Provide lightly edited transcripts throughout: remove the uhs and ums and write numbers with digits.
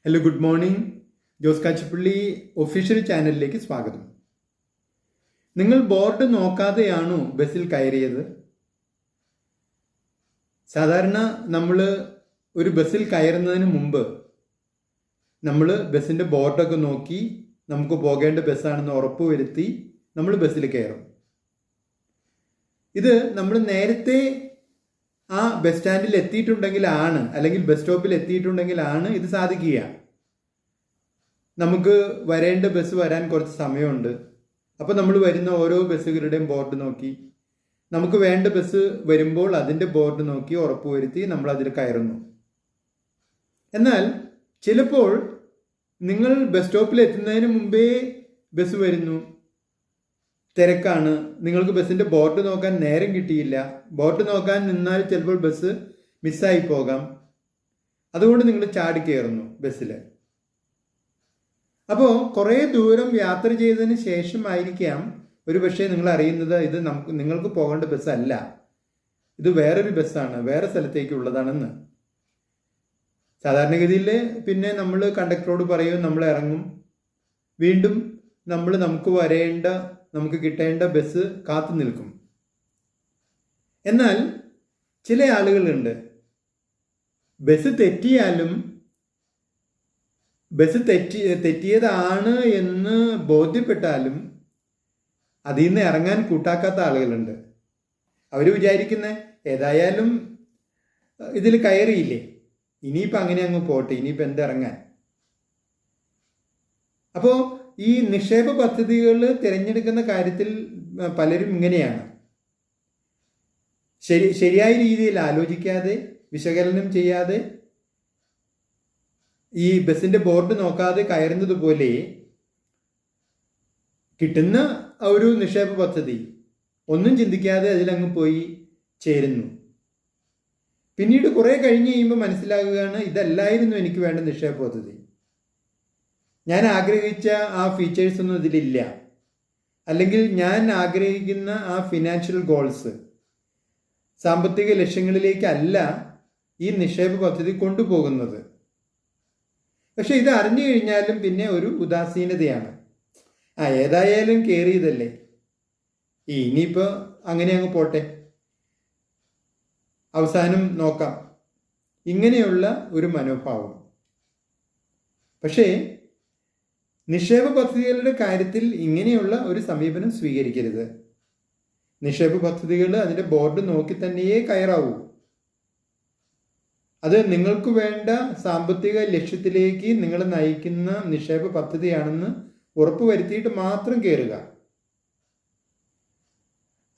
Hello, good morning. Jose Kachippally official ചാനലിലേക്ക് സ്വാഗതം. നിങ്ങൾ ബോർഡ് നോക്കാതെയാണോ ബസ്സിൽ കയറിയത്? സാധാരണ നമ്മൾ ഒരു ബസ്സിൽ കയറുന്നതിന് മുമ്പ് നമ്മൾ ബസ്സിൻ്റെ ബോർഡൊക്കെ നോക്കി നമുക്ക് പോകേണ്ട ബസ്സാണെന്ന് ഉറപ്പ് വരുത്തി നമ്മൾ ബസ്സിൽ കയറും. ഇത് നമ്മൾ നേരത്തെ ആ ബസ് സ്റ്റാൻഡിൽ എത്തിയിട്ടുണ്ടെങ്കിലാണ്, അല്ലെങ്കിൽ ബസ് സ്റ്റോപ്പിൽ എത്തിയിട്ടുണ്ടെങ്കിലാണ് ഇത് സാധിക്കുക. നമുക്ക് വരേണ്ട ബസ് വരാൻ കുറച്ച് സമയമുണ്ട്. അപ്പോൾ നമ്മൾ വരുന്ന ഓരോ ബസ്സുകളുടെയും ബോർഡ് നോക്കി നമുക്ക് വേണ്ട ബസ് വരുമ്പോൾ അതിൻ്റെ ബോർഡ് നോക്കി ഉറപ്പുവരുത്തി നമ്മൾ അതിൽ കയറുന്നു. എന്നാൽ ചിലപ്പോൾ നിങ്ങൾ ബസ് സ്റ്റോപ്പിൽ എത്തുന്നതിന് മുമ്പേ ബസ് വരുന്നു, തിരക്കാണ്, നിങ്ങൾക്ക് ബസ്സിൻ്റെ ബോർഡ് നോക്കാൻ നേരം കിട്ടിയില്ല, ബോർഡ് നോക്കാൻ നിന്നാൽ ചിലപ്പോൾ ബസ് മിസ്സായി പോകാം, അതുകൊണ്ട് നിങ്ങൾ ചാടി കയറുന്നു ബസ്സിൽ. അപ്പോൾ കുറേ ദൂരം യാത്ര ചെയ്തതിന് ശേഷമായിരിക്കാം ഒരു പക്ഷേ നിങ്ങൾ അറിയുന്നത് ഇത് നിങ്ങൾക്ക് പോകേണ്ട ബസ്സല്ല, ഇത് വേറൊരു ബസ്സാണ്, വേറെ സ്ഥലത്തേക്കുള്ളതാണെന്ന്. സാധാരണഗതിയിൽ പിന്നെ നമ്മൾ കണ്ടക്ടറോട് പറയും, നമ്മൾ ഇറങ്ങും, വീണ്ടും നമുക്ക് കിട്ടേണ്ട ബസ് കാത്തു നിൽക്കും. എന്നാൽ ചില ആളുകളുണ്ട്, ബസ് തെറ്റിയാലും ബസ് തെറ്റിയതാണ് എന്ന് ബോധ്യപ്പെട്ടാലും അതിൽ നിന്ന് ഇറങ്ങാൻ കൂട്ടാക്കാത്ത ആളുകളുണ്ട്. അവർ വിചാരിക്കുന്ന ഏതായാലും ഇതിൽ കയറിയില്ലേ, ഇനിയിപ്പോൾ അങ്ങനെ അങ്ങ് പോട്ടെ, ഇനിയിപ്പോൾ എന്തിറങ്ങാൻ. അപ്പോൾ ഈ നിക്ഷേപ പദ്ധതികൾ തിരഞ്ഞെടുക്കുന്ന കാര്യത്തിൽ പലരും ഇങ്ങനെയാണ്. ശരിയായ രീതിയിൽ ആലോചിക്കാതെ, വിശകലനം ചെയ്യാതെ, ഈ ബസ്സിൻ്റെ ബോർഡ് നോക്കാതെ കയറുന്നത് പോലെ കിട്ടുന്ന ഒരു നിക്ഷേപ പദ്ധതി ഒന്നും ചിന്തിക്കാതെ അതിലങ്ങ് പോയി ചേരുന്നു. പിന്നീട് കുറേ കഴിഞ്ഞ് കഴിയുമ്പോൾ മനസ്സിലാകുകയാണ്, ഇതല്ലായിരുന്നു എനിക്ക് വേണ്ട നിക്ഷേപ പദ്ധതി, ഞാൻ ആഗ്രഹിച്ച ആ ഫീച്ചേഴ്സ് ഒന്നും ഇതിലില്ല, അല്ലെങ്കിൽ ഞാൻ ആഗ്രഹിക്കുന്ന ആ ഫിനാൻഷ്യൽ ഗോൾസ്, സാമ്പത്തിക ലക്ഷ്യങ്ങളിലേക്കല്ല ഈ നിക്ഷേപ പദ്ധതി കൊണ്ടുപോകുന്നത്. പക്ഷെ ഇത് അറിഞ്ഞു കഴിഞ്ഞാലും പിന്നെ ഒരു ഉദാസീനതയാണ്. ഏതായാലും കയറിയതല്ലേ, ഇനിയിപ്പോൾ അങ്ങനെ അങ്ങ് പോട്ടെ, അവസാനം നോക്കാം, ഇങ്ങനെയുള്ള ഒരു മനോഭാവം. പക്ഷേ നിക്ഷേപ പദ്ധതികളുടെ കാര്യത്തിൽ ഇങ്ങനെയുള്ള ഒരു സമീപനം സ്വീകരിക്കരുത്. നിക്ഷേപ പദ്ധതികൾ അതിൻ്റെ ബോർഡ് നോക്കി തന്നെയേ കയറാവൂ. അത് നിങ്ങൾക്ക് വേണ്ട സാമ്പത്തിക ലക്ഷ്യത്തിലേക്ക് നിങ്ങൾ നയിക്കുന്ന നിക്ഷേപ പദ്ധതിയാണെന്ന് ഉറപ്പുവരുത്തിയിട്ട് മാത്രം കയറുക.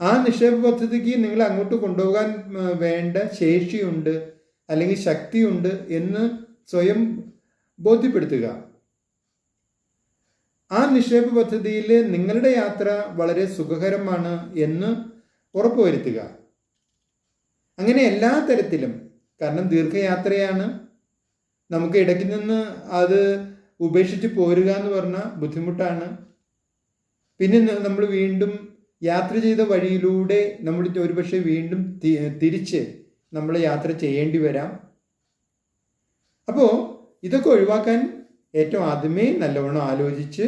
ആ നിക്ഷേപ പദ്ധതിക്ക് നിങ്ങൾ അങ്ങോട്ട് കൊണ്ടുപോകാൻ വേണ്ട ശേഷിയുണ്ട് അല്ലെങ്കിൽ ശക്തിയുണ്ട് എന്ന് സ്വയം ബോധ്യപ്പെടുത്തുക. ആ നിക്ഷേപ പദ്ധതിയിൽ നിങ്ങളുടെ യാത്ര വളരെ സുഖകരമാണ് എന്ന് ഉറപ്പുവരുത്തുക. അങ്ങനെ എല്ലാ തരത്തിലും, കാരണം ദീർഘയാത്രയാണ്, നമുക്ക് ഇടയ്ക്ക് നിന്ന് അത് ഉപേക്ഷിച്ച് പോരുക എന്ന് പറഞ്ഞാൽ ബുദ്ധിമുട്ടാണ്. പിന്നെ നമ്മൾ വീണ്ടും യാത്ര ചെയ്ത വഴിയിലൂടെ നമ്മൾ ഒരുപക്ഷെ വീണ്ടും തിരിച്ച് നമ്മൾ യാത്ര ചെയ്യേണ്ടി വരാം. അപ്പോൾ ഇതൊക്കെ ഒഴിവാക്കാൻ ഏറ്റവും ആദ്യമേ നല്ലവണ്ണം ആലോചിച്ച്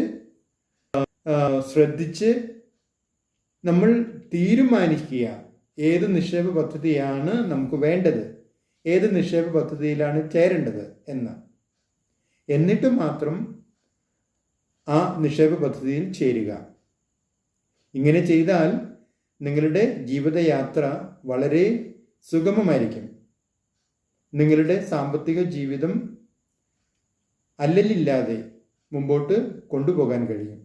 ശ്രദ്ധിച്ച് നമ്മൾ തീരുമാനിക്കുക ഏത് നിക്ഷേപ പദ്ധതിയാണ് നമുക്ക് വേണ്ടത്, ഏത് നിക്ഷേപ പദ്ധതിയിലാണ് ചേരേണ്ടത് എന്ന്. എന്നിട്ട് മാത്രം ആ നിക്ഷേപ പദ്ധതിയിൽ ചേരുക. ഇങ്ങനെ ചെയ്താൽ നിങ്ങളുടെ ജീവിതയാത്ര വളരെ സുഗമമായിരിക്കും. നിങ്ങളുടെ സാമ്പത്തിക ജീവിതം അല്ലലില്ലാതെ മുമ്പോട്ട് കൊണ്ടുപോകാൻ കഴിയും.